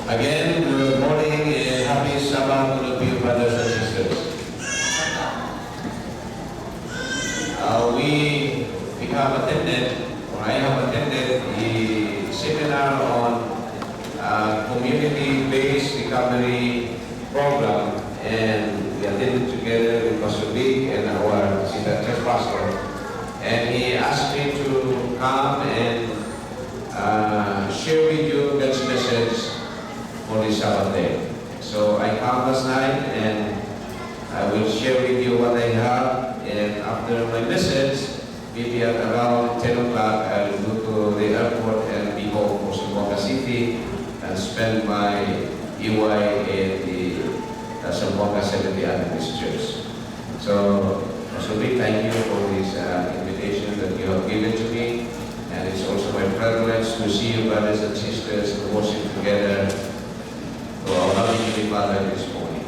Again, good morning and happy Sabbath to you, brothers and sisters. We have attended, or I have attended the seminar on community-based recovery program, and we attended together with Pastor Vic and our senior church pastor. And he asked me to come and share with you God's message for this Sabbath day. So I come last night and I will share with you what I have, and after my message, maybe at around 10 o'clock, I will go to the airport and be home for Zamboanga City and spend my EY in the Zamboanga Seventh-day Adventist Church. So big thank you for this invitation that you have given to me, and it's also my privilege to see you, brothers and sisters, to worship together to our loving Father this morning.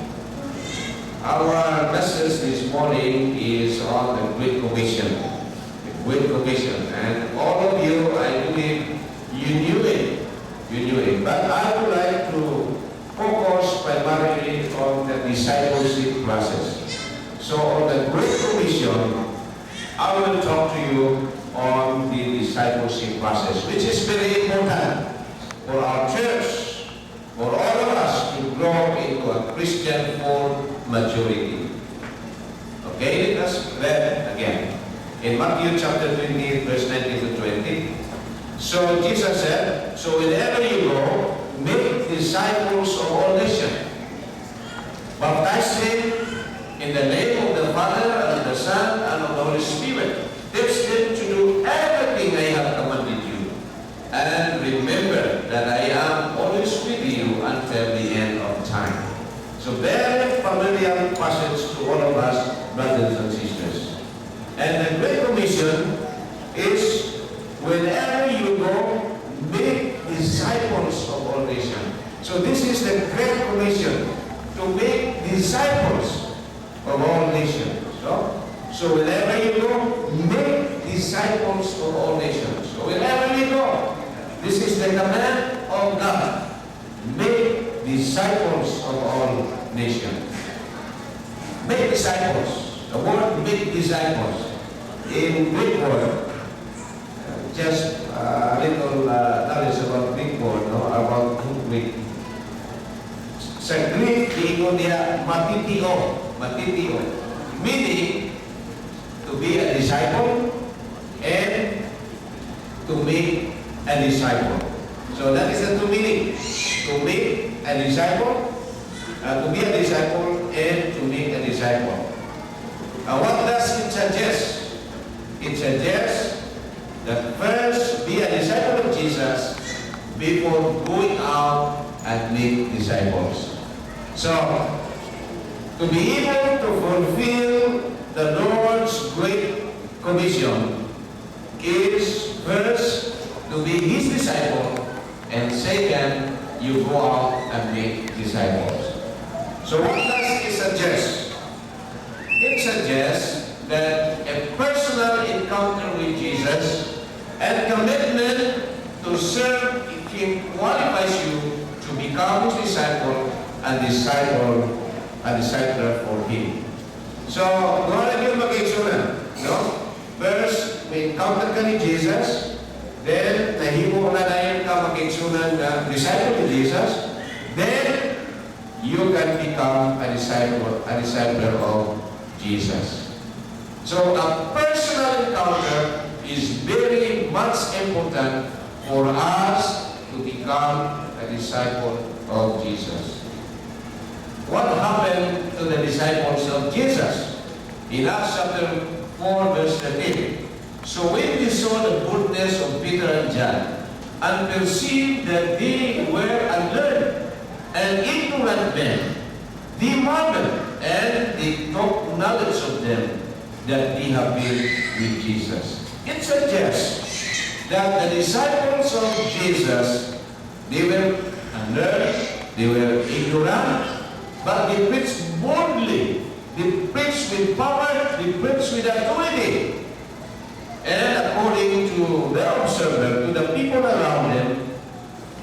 Our message this morning is on the Great Commission. The Great Commission. And all of you, I believe, you knew it. You knew it. But I would like to focus primarily on the discipleship process. So on the Great Commission, I will talk to you on the discipleship process, which is very important for our church, for all of us to grow into a Christian full maturity. Okay, let us read again. In Matthew chapter 20, verse 19 to 20. So Jesus said, so wherever you go, make disciples of all nations, baptizing in the name of the Father, and of the Son, and of the Holy Spirit. Teach them to do everything I have commanded you. And remember that I am always with you until the end of time. So very familiar passage to all of us, brothers and sisters. And the Great Commission is, wherever you go, make disciples of all nations. So this is the Great Commission, to make disciples of all nations. So wherever you go, make disciples of all nations. So wherever you go, this is the command of God. Make disciples of all nations. Make disciples. The word make disciples in Greek word, just a little knowledge about Greek word, about Greek. Sa Greek, iingon niya matitio, meaning to be a disciple and to make a disciple. So that is the two meaning: to make a disciple, to be a disciple, and to make a disciple. What does it suggest? It suggests that first be a disciple of Jesus before going out and make disciples. So, to be able to fulfill the Lord's Great Commission is first to be His disciple, and second, you go out and make disciples. So what does it suggest? It suggests that a personal encounter with Jesus and commitment to serve Him qualifies you to become His disciple and discipler for Him. So, doon na yung mag-iisunan. First, may encounter ka ni Jesus, then, nahimo na yun ka mag-iisunan na disciple ni Jesus, then, you can become a discipler of Jesus. So, a personal encounter is very much important for us to become a disciple of Jesus. What happened to the disciples of Jesus? In Acts chapter 4, verse 13. So when they saw the boldness of Peter and John, and perceived that they were unlearned and ignorant men, they marveled, and they took knowledge of them that they have been with Jesus. It suggests that the disciples of Jesus, they were unlearned, they were ignorant, but they preached boldly. They preached with power. They preached with authority. And according to the observer, to the people around them,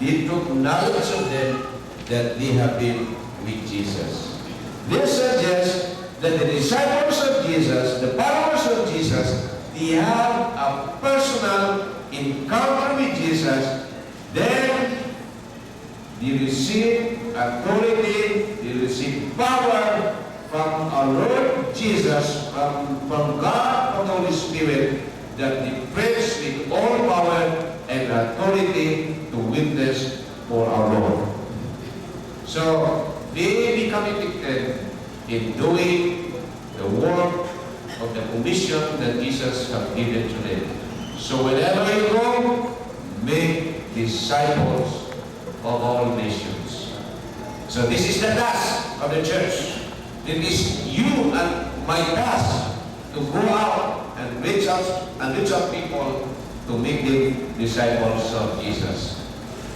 they took knowledge of them that they have been with Jesus. This suggests that the disciples of Jesus, the followers of Jesus, they have a personal encounter with Jesus, then they receive authority, they receive power from our Lord Jesus, from God, from the Holy Spirit, that they praise with all power and authority to witness for our Lord. So, they become effective in doing the work of the commission that Jesus has given to them. So wherever you go, make disciples of all nations. So this is the task of the church. It is you and my task to go out and reach out people to make them disciples of Jesus.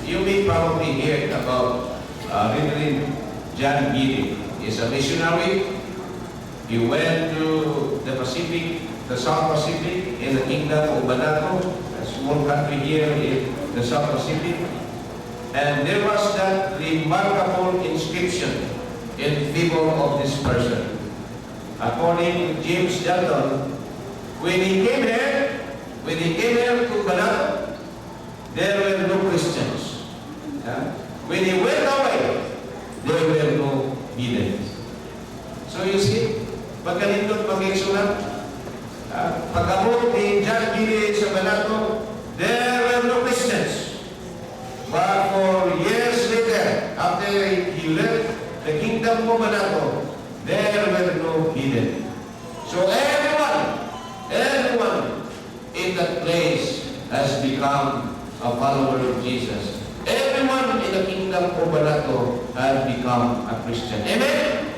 You may probably hear about Reverend John Giddy. He's a missionary. He went to the Pacific, the South Pacific, in the Kingdom of Vanuatu, a small country here in the South Pacific. And there was that remarkable inscription in favor of this person. According to James Dalton, when he came here to Vanuatu, there were no Christians. When he went away, there were no heathens. So you see, pagkalindot pag-isulat, pag-abot ni John Giddy sa Vanuatu, there were no Christians. But for years later, after he left the kingdom of Vanuatu, there were no heathen. So everyone in that place has become a follower of Jesus. Everyone in the kingdom of Vanuatu has become a Christian. Amen?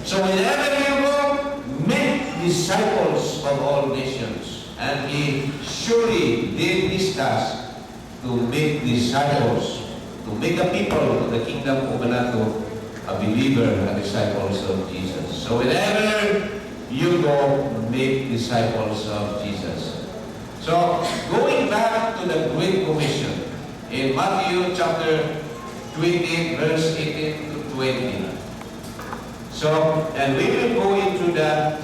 So wherever you go, make disciples of all nations. And he surely did this task to make disciples, to make the people of the kingdom of Vanuatu a believer and disciples of Jesus. So wherever you go, make disciples of Jesus. So going back to the Great Commission, in Matthew chapter 20, verse 18 to 20. So, and we will go into the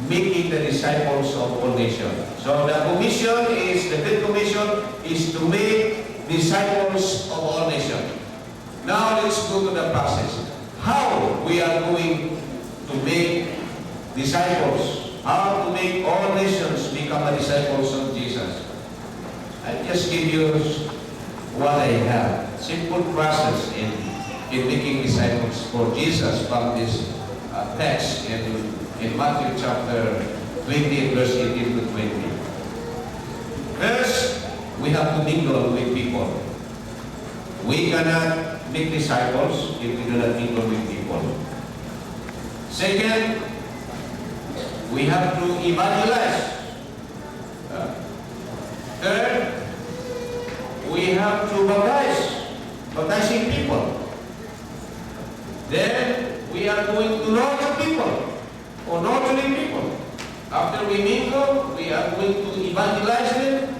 making the disciples of all nations. So the commission is, the Great Commission is to make disciples of all nations. Now let's go to the process. How we are going to make disciples, how to make all nations become the disciples of Jesus. I'll just give you what I have. Simple process in making disciples for Jesus from this text in Matthew chapter 20, verse 18 to 20. First, we have to mingle with people. We cannot make disciples if we do not mingle with people. Second, we have to evangelize. Third, we have to baptizing people. Then we are going to nurture people, or nurturing people. After we mingle, we are going to evangelize them,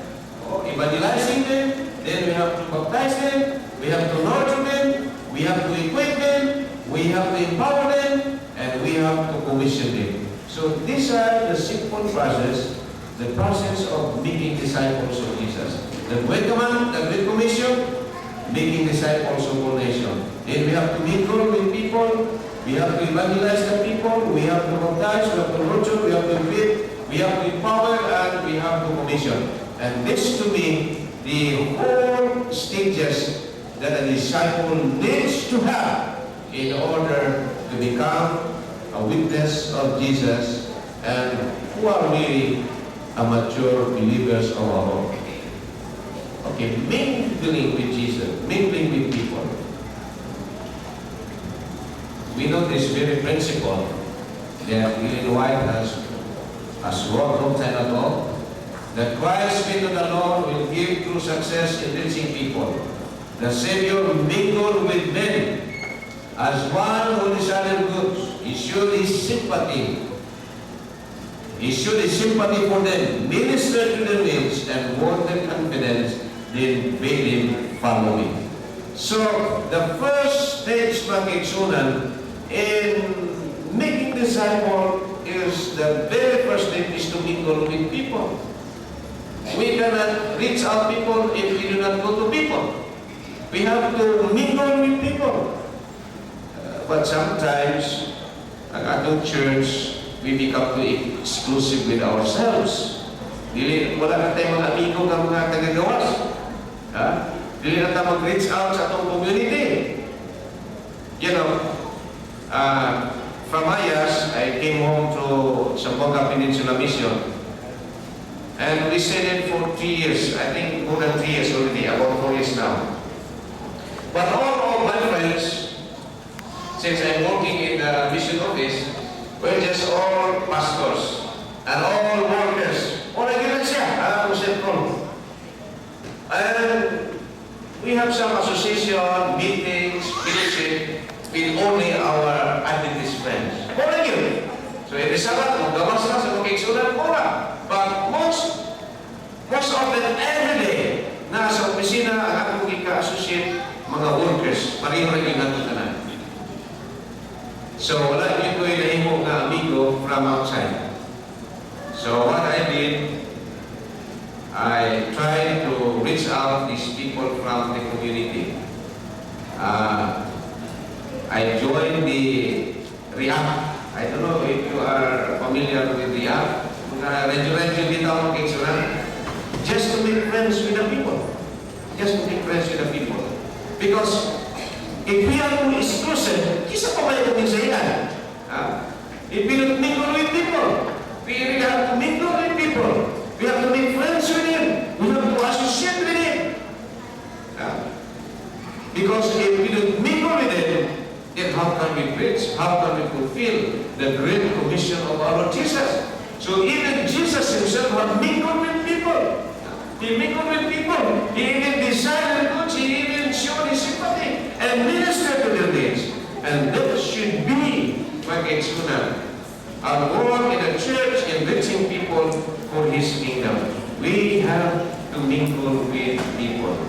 or evangelizing them. Then we have to baptize them, we have to nurture them, we have to equip them, we have to empower them, and we have to commission them. So these are the simple process, the process of making disciples of Jesus. The Great Command, the Great Commission, making disciples of all nations. Then we have to mingle with people, we have to evangelize the people, we have to baptize, we have to nurture, we have to equip, we have to empower, and we have to commission. And this to me, the whole stages that a disciple needs to have in order to become a witness of Jesus and who are really a mature believers of our Lord. Okay, mingling with Jesus, mingling with people. We know this very principle that Ellen White has wrote long time ago, that Christ, faith of the Lord, will give true success in reaching people. The Savior mingled with men as one who desired goods. He showed his sympathy. He showed his sympathy for them, ministered to their needs, and won their confidence, then bade him follow me. So, the first stage Makiksunan in making disciple is the very first step is to mingle with people. We cannot reach out people if we do not go to people. We have to mingle with people. But sometimes, ang atong church, we become too exclusive with ourselves. Dili, wala na tayong mga amigo ng mga tagagawas. Dili na tayo mag-reach out sa atong community. You know, from Ayas, I came home to Zamboanga Peninsula Mission. And we stayed in for 3 years. I think more than 3 years already, about 4 years now. But all of my friends, since I'm working in the mission office, we're just all pastors and all workers. All again siya, and we have some association, meetings, fellowship with only our Adventist friends. All again. So every Sabbath, magawas na sa Makiksunan, mura. But most of them every day, nasa opisina ang akong ika-associate mga workers, pareho rin yung natutunan. So, wala yun ko yung nahimo nga amigo from outside. So, what I did, I tried to reach out these people from the community. I joined the REACT. I don't know if you are familiar with REACT. Mga radyo-radyo dito ang Makiksunan. Just to make friends with the people. Just to make friends with the people. Because if we are too exclusive, kisa pa ba itong minsayan? If we don't mingle with people, we really have to mingle with people. We have to make friends with him. We have to associate with him. Because if we don't mingle with him, then how can we preach? How can we fulfill the great commission of our Lord Jesus? So even Jesus himself had mingled with people. He mingled with people. He even desired goods. He even showed his sympathy and ministered to their needs. And that should be Makiksunan. Our work in the church in reaching people for His kingdom. We have to mingle with people.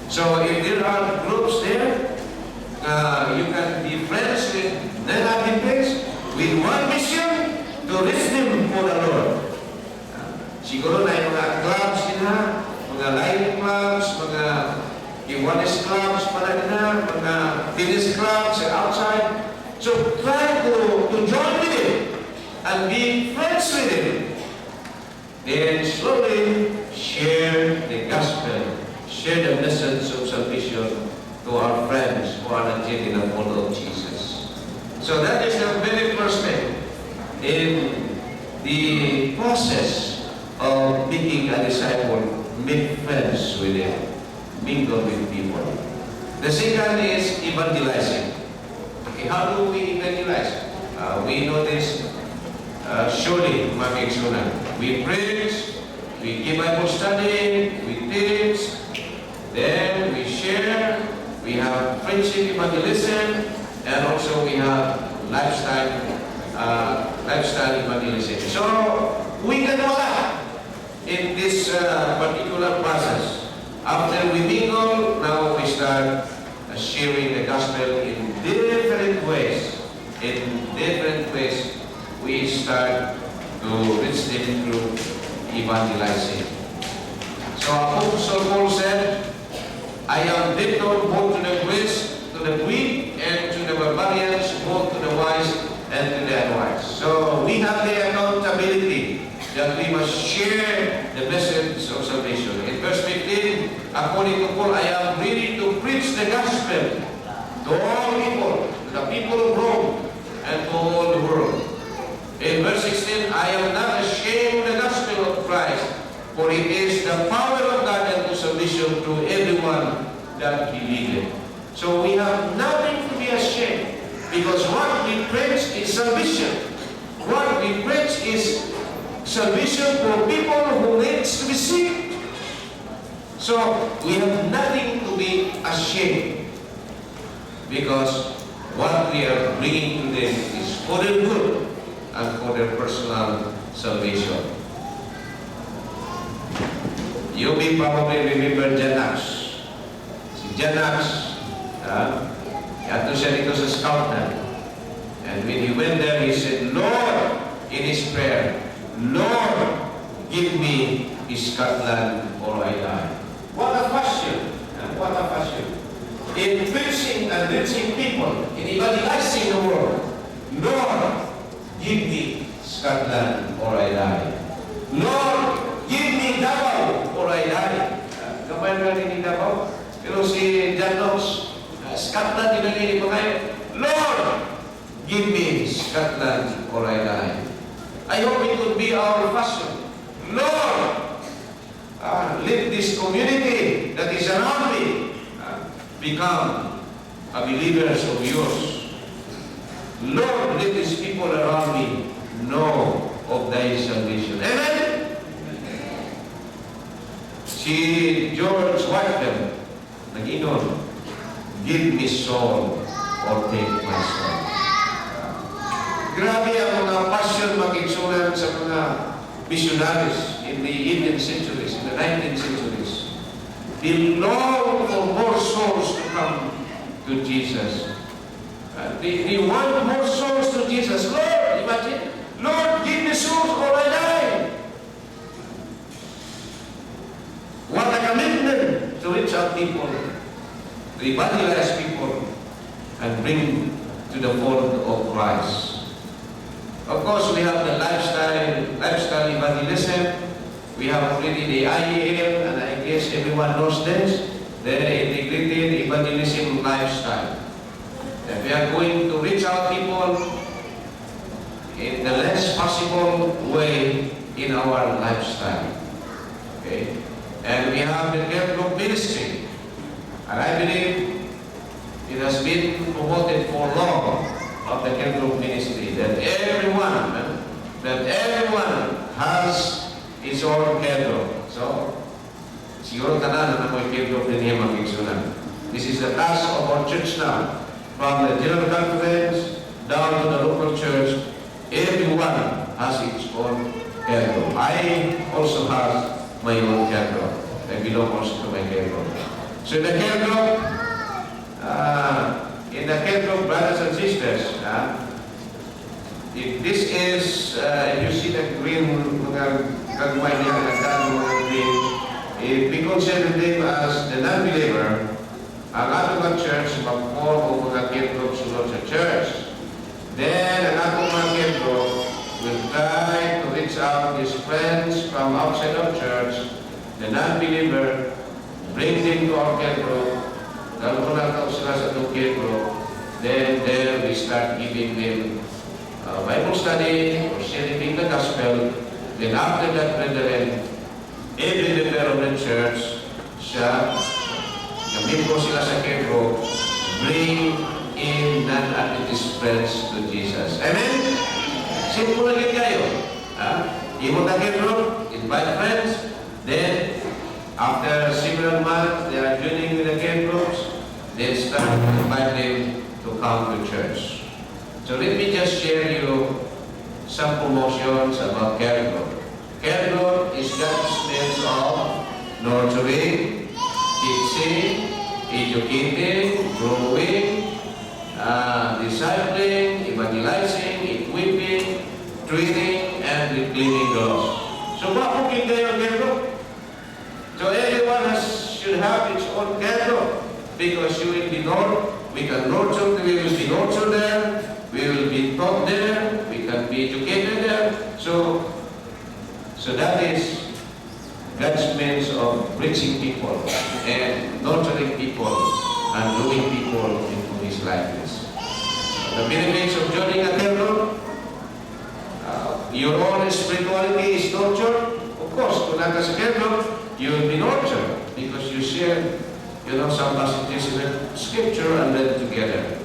So if there are groups there, you can be friends with non-Adventists with one mission to reach them for the Lord. Siguro na yung mga clubs nila, mga life clubs, mga Iwanes clubs pala nila, mga tennis clubs outside. So try to join with him and be friends with him. Then slowly share the gospel, share the message of salvation to our friends who are not yet in the fold of Jesus. So that is the very first step in the process of making a disciple, make friends with him, mingle with people. The second is evangelizing. Okay, how do we evangelize? We know this surely, Makiksunan. We preach, we give Bible study, we teach, then we share, we have friendship evangelism, and also we have lifestyle evangelism. So we can do that in this particular process. After we mingle, now we start sharing the gospel in different ways. In different ways, we start to reach them through evangelizing. So Apostle Paul said, I am debtor both to the weak and to the barbarians, both to the wise and to the unwise. So we have the accountability that we must share the message of salvation. In verse 15, according to Paul, I am ready to preach the gospel to all people, to the people of Rome, and to all the world. In verse 16, I am not ashamed of the gospel of Christ, for it is the power of God unto salvation to everyone that believeth. So we have nothing to be ashamed, because what we preach is salvation. What we preach is salvation for people who needs to be saved. So we have nothing to be ashamed, because what we are bringing to them is for their good and for their personal salvation. You may probably remember Janax. Si Janax, yato siya dito sa scout na. And when he went there, he said, Lord, in his prayer, Lord, give me Scotland or I die. What a passion! What a passion! In preaching and reaching people, in evangelizing the world, Lord, give me Scotland or I die. Lord, give me Davao or I die. Kamay na rin ni Davao. Pero si Janos, Scotland, dinagin ko ngayon, Lord, give me Scotland or I die. I hope it would be our passion. Lord, let this community that is around me become a believers of yours. Lord, let these people around me know of thy salvation. Amen? Si George Whitefield, nag-inon, give me soul or take my soul. Grabe ang mga passion makiksunan sa mga missionaries in the 18th centuries, in the 19th centuries. They long for more souls to come to Jesus. They want more souls to Jesus. Lord, imagine, Lord, give me souls or I die. What a commitment to reach out people, to evangelize people, and bring to the fold of Christ. Of course, we have the lifestyle evangelism. We have already the IEL, and I guess everyone knows this, the integrated evangelism lifestyle. That we are going to reach out people in the less possible way in our lifestyle. Okay? And we have the care group ministry. And I believe it has been promoted for long of the care group ministry that everyone has his own care group. So, siguro tanan na may care group din niya magigsunan. This is the task of our church now. From the general conference down to the local church, everyone has its own care group. I also have my own care group. I belong also to my care group. So the care group, in the care group, brothers and sisters, if this is, you see the green, kagumay niya, mga green, if we consider them as the non-believer, ang atong church mag-form o mga care group sunod sa church. Then, ang atong mga care group will try to reach out his friends from outside of church, the non-believer, bring them to our care group, gano'n na ito sila sa itong care group, then there we start giving them Bible study or sharing the gospel. Then after that, brethren, every member of the church siya, gamit ko sila sa care group, bring in non-Adventist friends to Jesus. Amen? Simple lang kayo. Imo na care group, invite friends, then after several months, they are joining with the care groups, then start to invite them to come to church. So let me just share you some promotions about care group. Care group is God's means of nurturing, teaching, educating, growing, discipling, evangelizing, equipping, training, and reclaiming girls. So what po kayo care group? So everyone should have its own care group because you will be nurtured. We can nurture. We will be nurtured there. We will be taught there. We can be educated there. So that is God's means of reaching people and nurturing people and drawing people into His likeness. The benefits of joining a care group, your own spirituality is nurtured. Of course, kung nasa care group, you will be nurtured because you share, some passages in the Scripture and then together.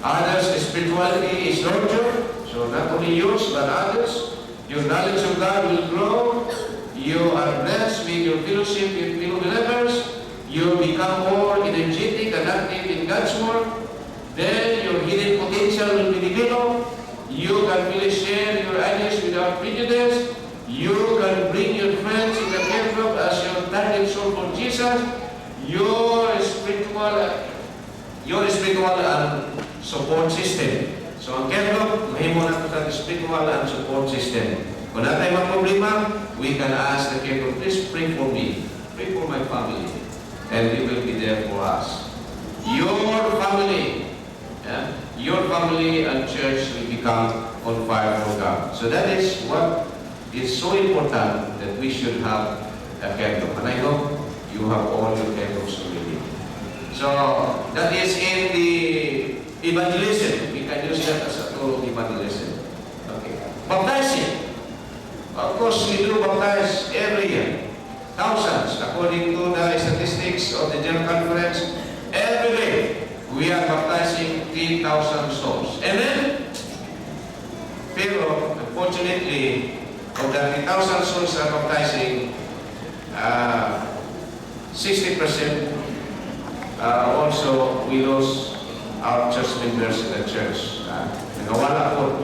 Others' spirituality is nurtured, so not only yours but others. Your knowledge of God will grow. You are blessed with your fellowship with fellow believers. You become more energetic and active in God's work. Then your hidden potential will be developed. You can really share your ideas without prejudice. You can bring your friends in the care group as your target Jesus, your spiritual and support system. So ang Kerlog, mahimo na ito sa spiritual and support system. Kung na tayo problema, we can ask the Kerlog, please pray for me, pray for my family, and He will be there for us. Your family and church will become on fire for God. So that is what is so important, that we should have a Kerlog. And I hope you have all your Kerlogs already. So that is in the evangelism. We can use that as a tool of evangelism. Okay. Baptizing. Of course, we do baptize every year. Thousands, according to the statistics of the General Conference. Every day, we are baptizing 3,000 souls. Amen? Pero, unfortunately, of the 3,000 souls are baptizing, 60% also we lose our church members in the church. Nagawala po.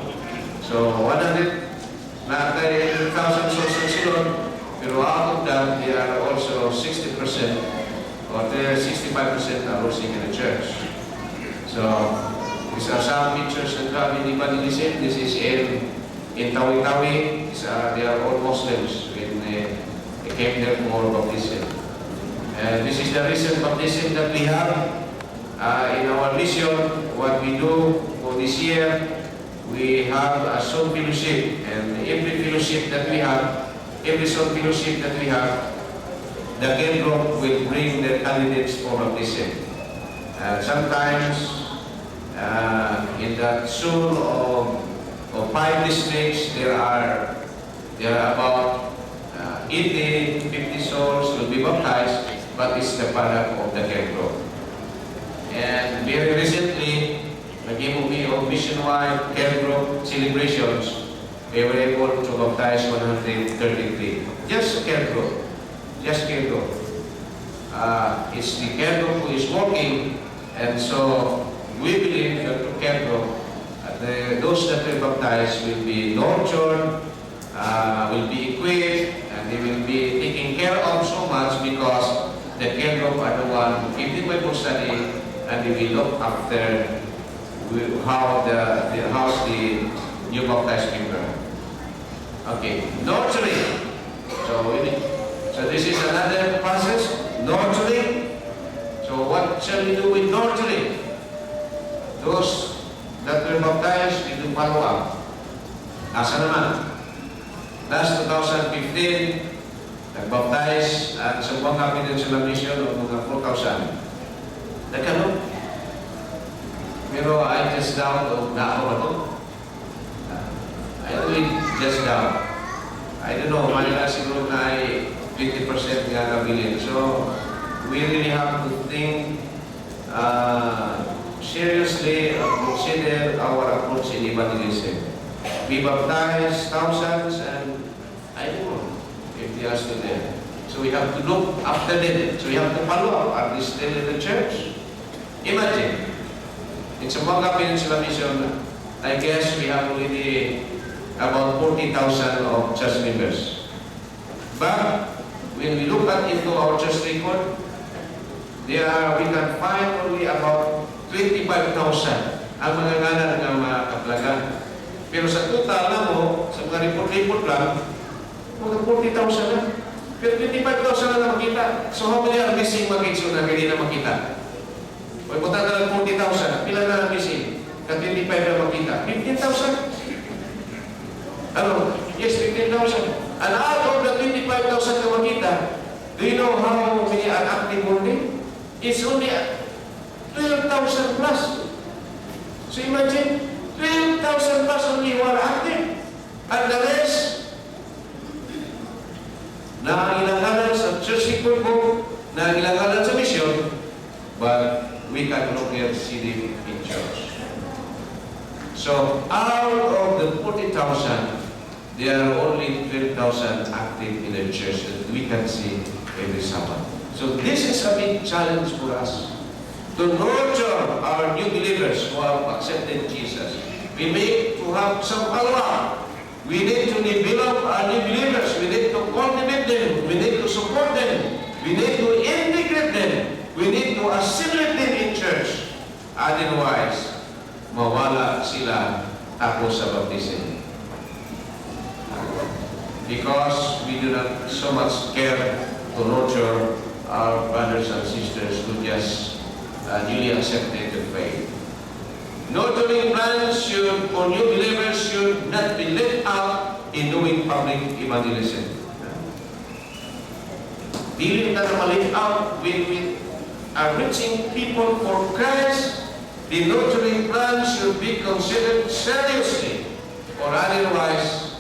So, 100 na 1,000 souls ang sunod, pero out of that, there are also 60% or 65% are losing in the church. So, these are some pictures that have in evangelism. This is in Tawi-Tawi. They are all Muslims when they came there for baptism. And this is the recent baptism that we have in our mission. What we do for this year, we have a soul fellowship, and every fellowship that we have, every soul fellowship that we have, the Kerlog will bring the candidates for baptism. Sometimes in the soul of 5 districts, there are about 80 to 50 souls will be baptized, but it's the product of the Kerlog. And very recently, naging of mission-wide Kerlog celebrations, we were able to baptize 133. Just Kerlog. Just Kerlog. It's the Kerlog who is working, and so we believe that through Kerlog, those that will baptize will be nurtured, will be equipped, and they will be taken care of so much, because the Kerlog are the one who give the Bible study, and they will look after how the new baptized people. Okay, nurturing. So this is another process, nurturing. So what shall we do with nurturing? Those that were baptized, we do follow up. Asa naman? Last 2015, nag-baptize at sa buong confidential mission ng mga 4,000. Nagkano? Pero I just doubt of nako ba ito? I really just doubt. I don't know, Manila siguro na ay 20% nga nabilin. So, we really have to think seriously and consider our approach in evangelism. We baptize thousands, and I don't know if they are still there. So we have to look after them. So we have to follow up. Are they still in the church? Imagine, in Zamboanga Peninsula Mission, I guess we have already about 40,000 of church members. But when we look at into our church record, we can find only about 25,000 ang mga ngalan ng mga kaplagan. Pero sa total na mo, sa mga report lang, mga 40,000 na. Pero 25,000 na makita. So how many are missing mga kids na hindi na makita? O ipunta na lang 40,000. Pila na missing? Ka 25 na makita. 15,000? Ano? Yes, 15,000. And out of the 25,000 na makita, do you know how many are active only? It's only 12,000 plus. So imagine, 12,000 plus only who are active. And the rest, nailangalan sa church book, nailangalan sa mission, but we can no longer see them in church. So, out of the 40,000, there are only 12,000 active in the church that we can see every Sabbath. So, this is a big challenge for us to nurture our new believers who have accepted Jesus. We need to have some follow-up. We need to develop our new believers. We need to cultivate them. We need to support them. We need to integrate them. We need to assimilate them in church. Otherwise, mawala sila tapos sa baptism. Because we do not so much care to nurture our brothers and sisters who just newly accepted the faith. Nurturing plans should, for new believers should not be left out in doing public evangelism. Dili na ma-left out when we are reaching people for Christ. The nurturing plan should be considered seriously, or otherwise,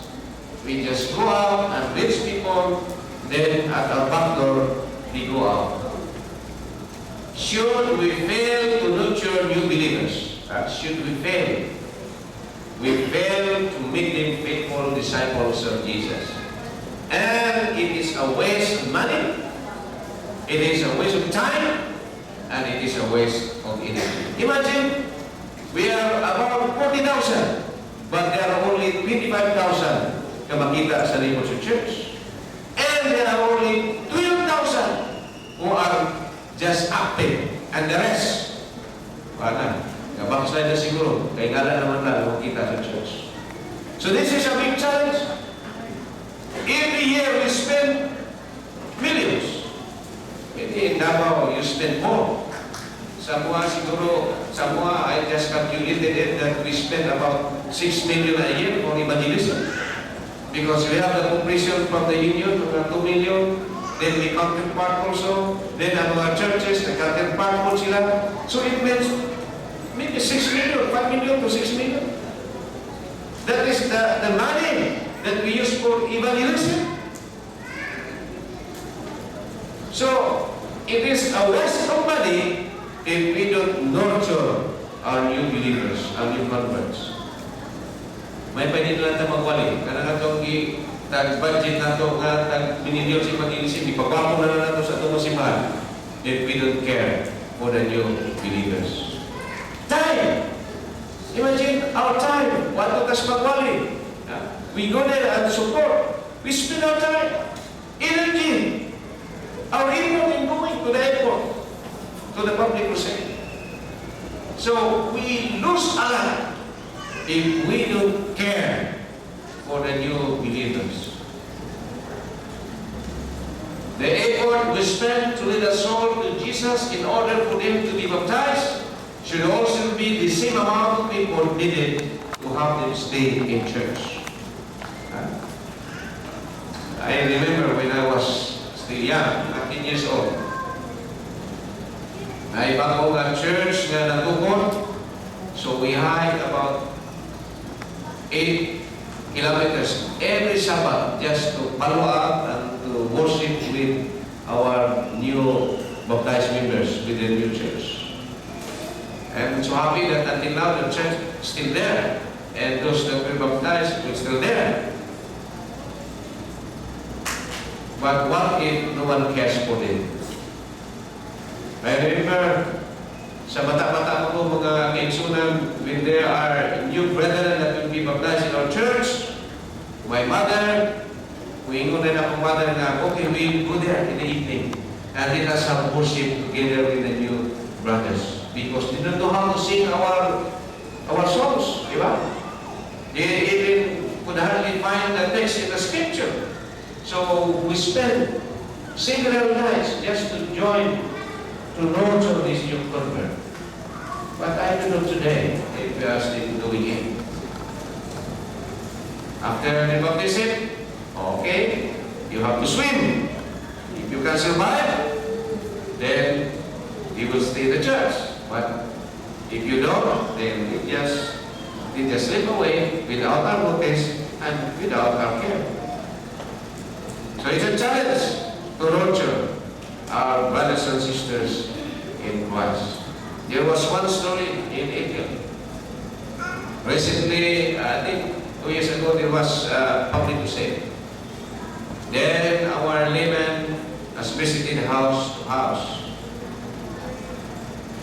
we just go out and reach people, then at our back door, we go out. Should we fail to nurture new believers? Should we fail? We fail to make them faithful disciples of Jesus. And it is a waste of money, it is a waste of time, and it is a waste of energy. Imagine, we are about 40,000, but there are only 25,000 na makita sa Neighbors Church. And there are only 12,000 who are just active. And the rest, wala. Backslide na siguro. Kaya nga naman lang makita sa church. So this is a big challenge. Every year we spend millions. In Davao, you spend more. Samua siguro, Samua, I just calculated it that we spend about 6 million a year for evangelism. Because we have the completion from the union, 2 million, then we counterpart also, then ang mga churches, the counterpart po sila. So it means maybe 6 million, 5 million to 6 million. That is the money that we use for evangelism. So it is a waste of money if we don't nurture our new believers, our new converts. May pwede natin magwali. Karang itong budget na ito nga binilyon si Pag-ilisip, ipagwapo na natin sa itong masimahan if we don't care for the new believers. Time! Imagine our time. Wato kas magwali. We go there and support. We spend our time, energy, our effort in going to the airport, to the public crusade. So we lose a lot if we don't care for the new believers. The effort we spend to lead a soul to Jesus in order for them to be baptized should also be the same amount of people needed to have them stay in church. I remember when I was still young, 19 years old, naibago ang church na natukod, so we hiked about 8 kilometers every Sabbath just to follow up and to worship with our new baptized members with the new church. And I'm so happy that until now the church is still there and those that were baptized were still there. But what if no one cares for them? I remember sa bata-bata ko mga kainsunan, when there are new brethren that will be baptized in our church, my mother, huwingon rin akong mother na, okay, we'll go there in the evening and let us have worship together with the new brothers. Because they don't know how to sing our songs, di ba? They even could hardly find the text in the scripture. So we spend several nights just to join to nurture this new convert. But I don't know today if we are still doing it. After the baptism, okay, you have to swim. If you can survive, then you will stay in the church. But if you don't, then you just slip away without our notice and without our care. So it's a challenge to nurture our brothers and sisters in Christ. There was one story in April. Recently, I think 2 years ago, there was public crusade. Then our layman has visited house to house.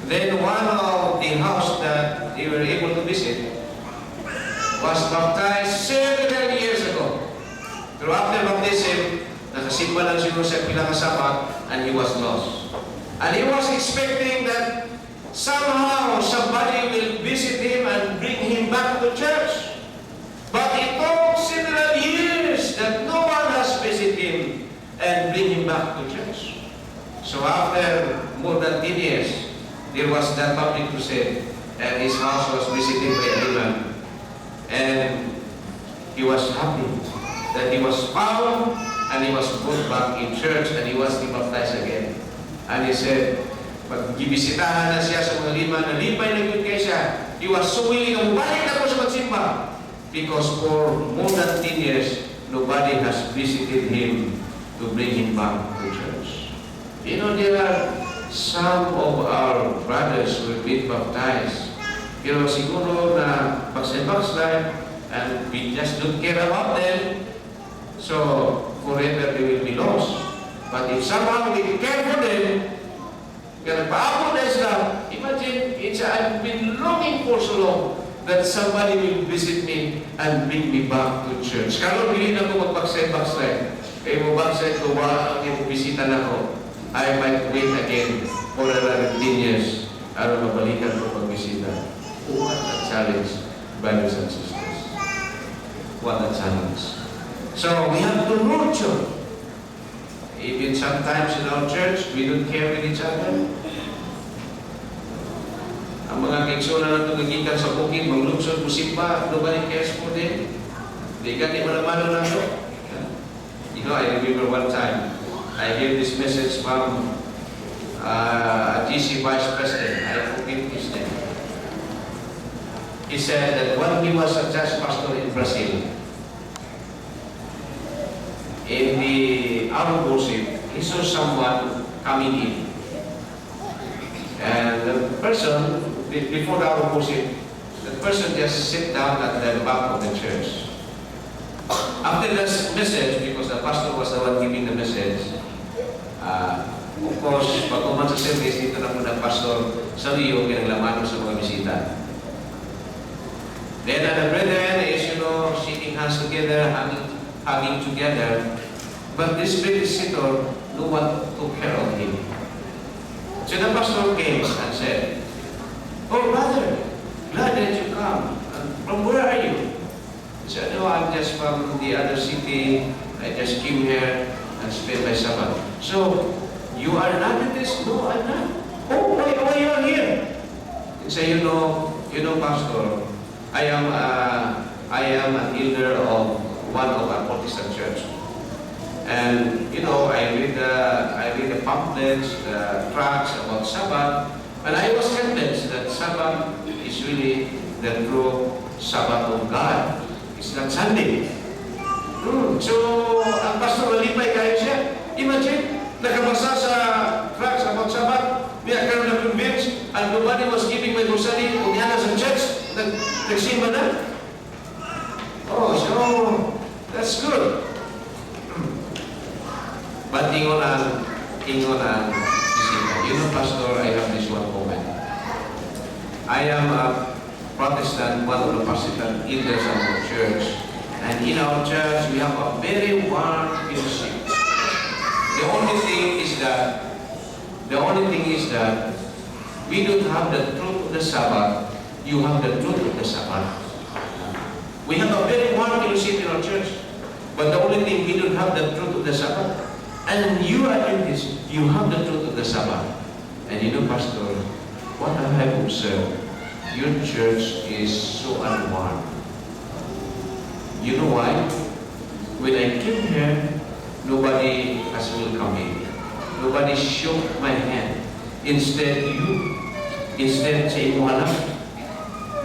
Then one of the house that they were able to visit was baptized several years ago. Pero after baptism, nakasimba lang siguro sa pilang kasama, and he was lost. And he was expecting that somehow somebody will visit him and bring him back to church. But it took several years that no one has visited him and bring him back to church. So after more than 10 years, there was that public crusade, and his house was visited by a demon. And he was happy that he was found, and he was put back in church, and he was baptized again. And he said, pag gibisitahan na siya sa mga lima, nalipay na yun kay siya, he was so willing na balik na po sa magsimba. Because for more than 10 years, nobody has visited him to bring him back to church. You know, there are some of our brothers who have been baptized. Pero siguro na backslide, and we just don't care about them, so forever they will be lost. But if somehow we care for them, kaya nagpaapon na sila, imagine, I've been longing for so long that somebody will visit me and bring me back to church. Kalau hindi na ko mag-backslide, kaya mo backslide ko, wala ang bisita na ko, I might wait again for another 10 years para mabalikan ko pagbisita. What a challenge, brothers and sisters. What a challenge. So we have to nurture. Even sometimes in our church, we don't care with each other. Ang mga kaigsoon na natugigikan sa bukid, maglunsod, musimba, nobody cares for them. They got it malamano na ito. You know, I remember one time, I heard this message from a GC Vice President. I forget his name. He said that when he was a church pastor in Brazil, in the hour of worship, he saw someone coming in. And the person, before the hour of worship, the person just sit down at the back of the church. After this message, because the pastor was the one giving the message, of course, pag uman sa service, dito na po ng pastor sa Rio, pinaglaman sa mga bisita. Then the brethren is, you know, shaking hands together, hugging together. But this visitor, no one took care of him. So the pastor came and said, "Oh brother, glad that you come. From where are you?" He said, "No, I'm just from the other city. I just came here and spent my Sabbath." "So, you are not in this?" "No, I'm not." "Oh, why you are here?" He said, you know, pastor, I am an elder of one of our Protestant church. And you know, I read the pamphlets, the tracts about Sabbath, and I was convinced that Sabbath is really the true Sabbath of God. It's not Sunday. So, ang pastor malipay kayo siya. Imagine, nakabasa sa tracts about Sabbath, may akaroon na convinced, and nobody was giving my rosary, umiana sa church, nagsimba na. Oh, so, that's good. But ingon ang bisita. You know, pastor, I have this one comment. I am a Protestant, one of the Protestant elders of the church. And in our church, we have a very warm fellowship. The only thing is that we don't have the truth of the Sabbath. You have the truth of the Sabbath. We have a very warm fellowship in our church. But the only thing, we don't have the truth of the Sabbath. And you are in this, you have the truth of the Sabbath. And you know, pastor, what I have observed, your church is so unwarm. You know why? When I came here, nobody has welcomed me. Nobody shook my hand. Instead, say,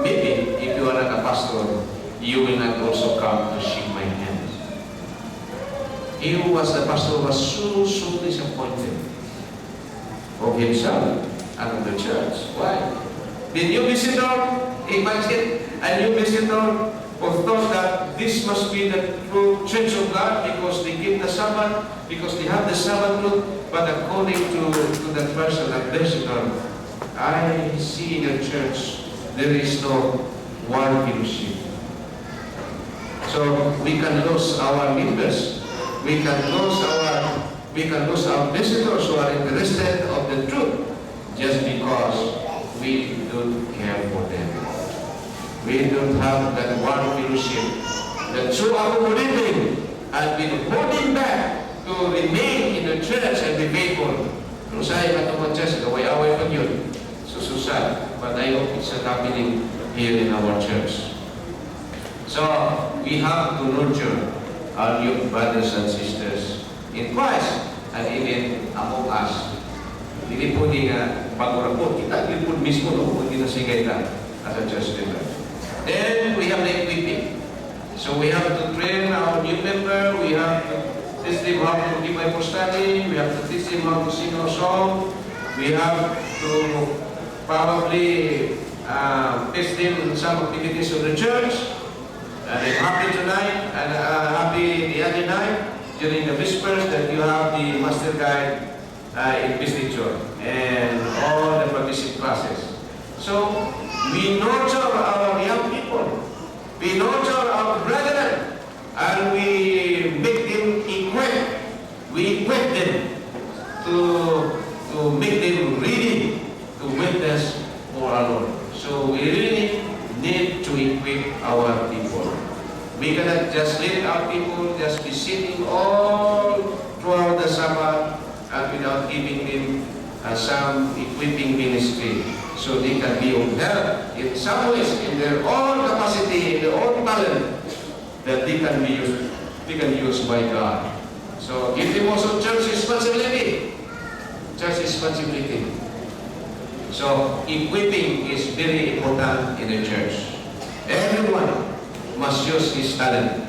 maybe if you are not a pastor, you will not also come to shake my hand. He who was the pastor was so disappointed of himself and of the church. Why? The new visitor, imagine, a new visitor who thought that this must be the true church of God because they keep the Sabbath, because they have the Sabbath rule. But according to the person, the visitor, I see in the church there is no one fellowship. So we can lose our members. We can lose we can lose our visitors who are interested of the truth just because we don't care for them. We don't have that one fellowship that through our living has been holding back to remain in the church and be faithful. Kung sa'yo katong church, gaway-away pa yun. Sususad. But I hope it's not happening here in our church. So, we have to nurture our new brothers and sisters in Christ and even among us. Hindi po pag-urapot. Kita din po mismo kung ginasigay ka as a church member. Then, we have the equipping. So, we have to train our new member. We have to teach them how to give Bible study. We have to teach them how to sing our song. We have to probably teach them some activities of the church. And I'm happy tonight and happy the other night during the whispers that you have the master guide in Bisnichor and all the participant classes. So we nurture our young people, we nurture our brethren, and we make them equipped. We equip them to make them ready to witness for our Lord. So we really need to equip our people. We cannot just let our people just be sitting all throughout the Sabbath and without giving them some equipping ministry so they can be of help in some ways in their own capacity, in their own talent that they can be used by God. So give them also church responsibility. Church responsibility. So equipping is very important in the church. Everyone must use his talent.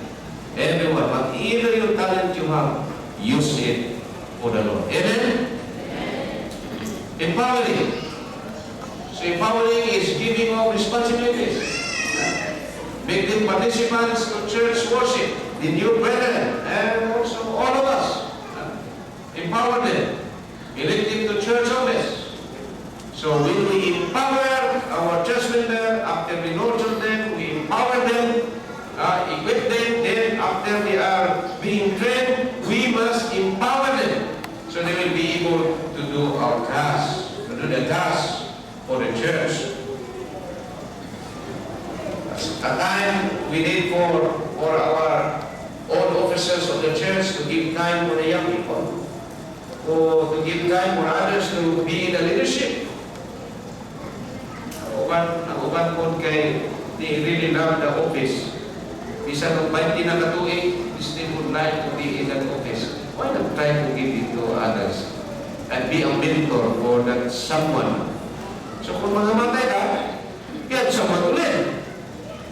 Everyone, whatever your talent you have, use it for the Lord. Amen? Empowering. So empowering is giving of responsibilities. Make them participants to church worship, the new brethren, and also all of us. Empower them. Elect them to church office. So when we empower our church member, after we nurture them, we empower them, equip them, then after they are being trained, we must empower them so they will be able to do our task, to do the task for the church. A time we need for our old officers of the church to give time for the young people, to give time for others to be in the leadership. Ang uban po kay they really love the office. Bisa ng 20 na katuig, they would like to be in that office. Why not try to give it to others and be a mentor for that someone? So kung mga matay ka, yan someone ulit.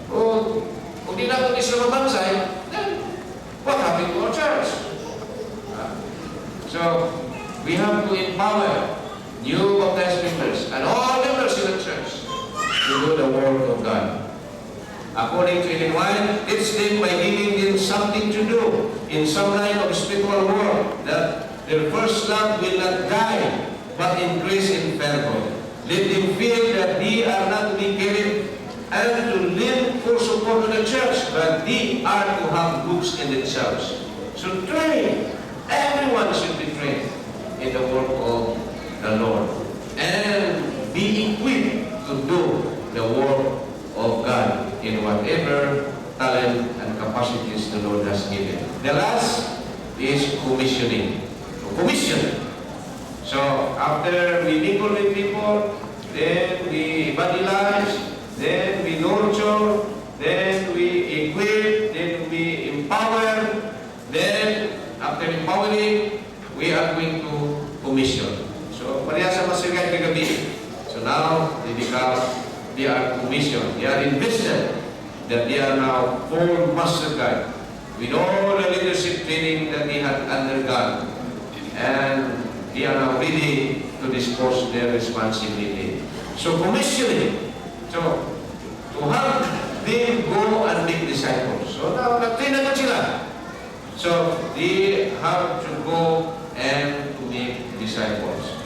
Kung di na ito isang mabansay, then what happened to our church? So we have to empower new baptized members and all members in the church to do the work of God. According to Ellen White, teach them by giving them something to do in some line of spiritual work, that their first love will not die, but increase in fervor. Let them feel that they are not to be carried and to live for support of the church, but they are to have books in themselves. So train. Everyone should be trained in the work of the Lord and be equipped to do the work of God in whatever talent and capacities the Lord has given. The last is commissioning. Commission. So after we mingle with people, then we evangelize, then we nurture, then we equip, then we empower, then after empowering, we are going to commission. So pareha sa masigay kagabi. So now they are commissioned. They are invested that they are now full master guide with all the leadership training that they had undergone, and they are now ready to dispose their responsibility. So commissioning. So to have them go and make disciples. So now nag-train na sila. So they have to go and to make disciples.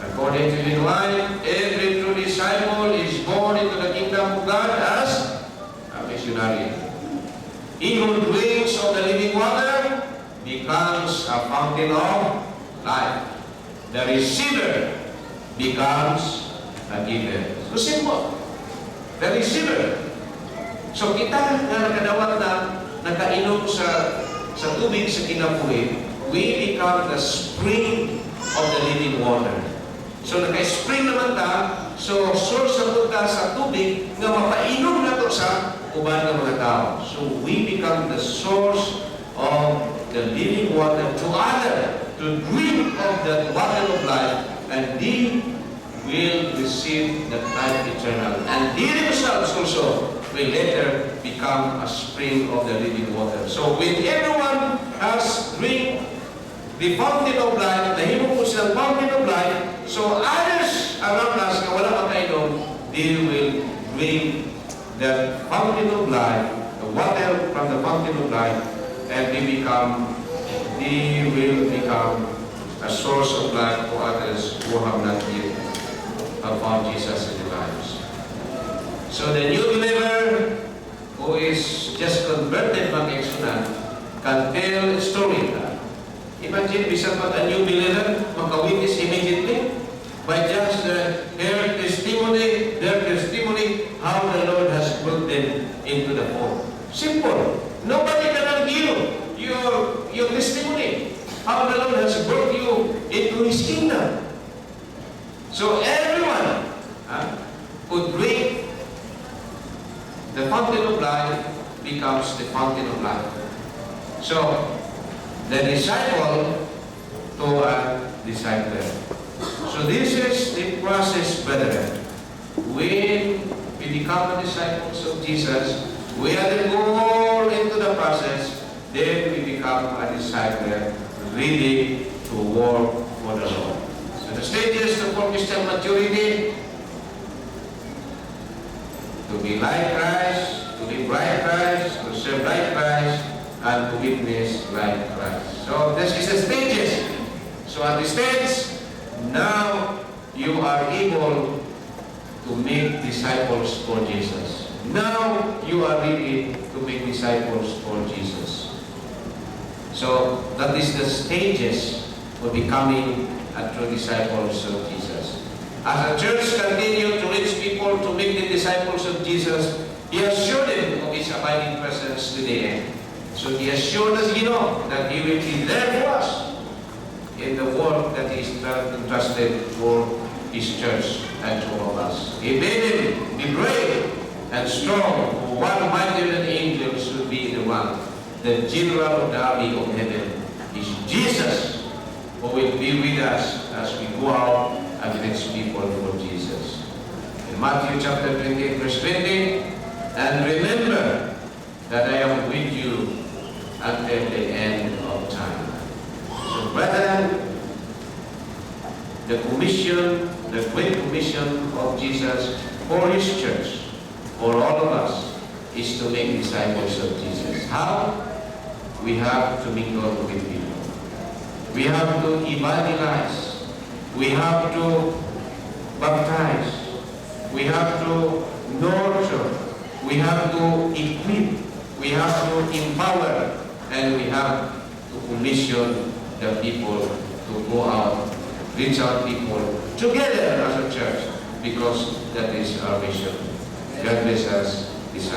According to the Bible, every true disciple is born into the kingdom of God as a missionary. He who drinks of the living water becomes becomes a fountain of life. The receiver becomes a giver. So simple. The receiver. So kita na nakadawat na nakainom sa tubig sa kinabuhi, we become the spring of the living water. So naka-spring naman ta, so source na ta sa tubig na mapainom na to sa uban ng mga tao. So we become the source of the living water to others, to drink of the water of life, and they will receive the life eternal. And they themselves also will later become a spring of the living water. So when everyone has drink the fountain of life, nahimo po silang fountain of life, so others around us na wala makainom, they will drink the fountain of life, the water from the fountain of life, and they will become a source of life for others who have not yet found Jesus in their lives. So the new believer who is just converted mag-exunan can tell a story. Imagine, bisa pag a new believer, magka-witness immediately by just their testimony, how the Lord has brought them into the fold. Simple. Nobody can argue your testimony, how the Lord has brought you into His kingdom. So everyone who drink the fountain of life becomes the fountain of life. So the disciple to a disciple. So this is the process, brethren. When we become the disciples of Jesus, we are the goal into the process. Then we become a disciple ready to work for the Lord. So the stages of Christian maturity: to be like Christ, to live like Christ, to serve like Christ, and to witness like Christ. So this is the stages. So at the stage, now you are able to make disciples for Jesus. Now you are ready to make disciples for Jesus. So that is the stages for becoming a true disciples of Jesus. As the church continues to reach people to make the disciples of Jesus, He assured them of His abiding presence to the end. So He assured us, that He will be there for us in the work that He is entrusted for His church and to all of us. He made Him be brave and strong. One mightier than angels should be the one. The general of the army of heaven is Jesus, who will be with us as we go out and reach people for Jesus. In Matthew chapter 28, verse 20, and remember that I am with you until the end of time. So, brethren, the great commission of Jesus for His church, for all of us, is to make disciples of Jesus. How? We have to mingle with people. We have to evangelize. We have to baptize. We have to nurture. We have to equip. We have to empower. And we have to commission the people to go out, reach out people together as a church, because that is our mission. God bless us. This